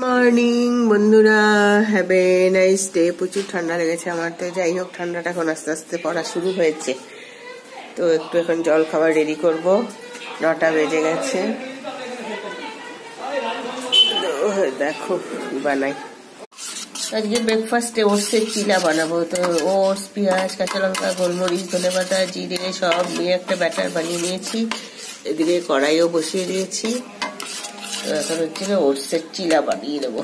Morning বন্ধুরা, have a nice day. প্রচুর ঠান্ডা লেগেছে আমার, তো যাই হোক ঠান্ডাটা এখন আস্তে আস্তে পড়া শুরু হয়েছে। তো একটু এখন জল খাবার রেডি করব, 9টা বেজে গেছে। দেখো কি বানাই আজকে ব্রেকফাস্টে। ওটসের চিলা বানাবো। তো ওটস, পেঁয়াজ, কাঁচা লঙ্কা, গোলমরিচ, ধনেপাতা, জিরে সব দিয়ে একটা ব্যাটার বানিয়ে নিয়েছি। এদিকে কড়াইও বসিয়ে দিয়েছি। এখন হচ্ছে ওটসের চিলা বানিয়ে দেবো।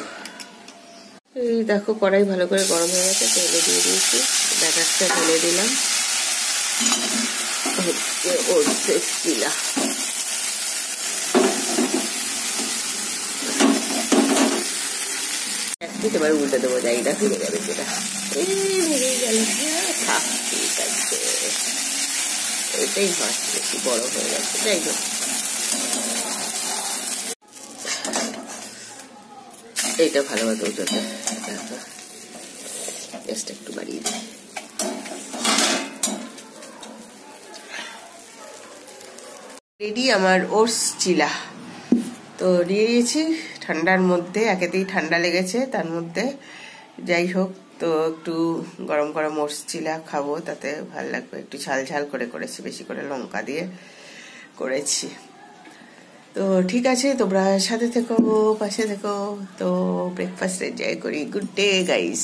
এই দেখো কড়াই ভালো করে গরম হয়ে গেছে, তেলে দিয়ে দিয়েছি, ব্যাটারটা ঢেলে দিলাম। হচ্ছে ওটসের চিলা। এবার উল্টে দেবো, যাই না ফিরে যাবে যেটা। ভেঙে গেল, থাক ঠিক আছে। এটাই হয়, বেশি বড় হয়ে গেছে। যাই হোক, এইটা ভালোভাবে উঠোতে গ্যাসটা একটু বাড়িয়ে দিই। রেডি আমার ওটস চিলা। তো দিয়ে দিয়েছি ঠান্ডার মধ্যে, একেতেই ঠান্ডা লেগেছে, তার মধ্যে যাই হোক তো একটু গরম গরম ওটস চিলা খাবো, তাতে ভালো লাগবে। একটু ঝাল ঝাল করে করেছি, বেশি করে লঙ্কা দিয়ে করেছি। তো ঠিক আছে, তোমরা সাথে থেকো, পাশে থেকো। তো ব্রেকফাস্ট এনজয় করি। Good day guys.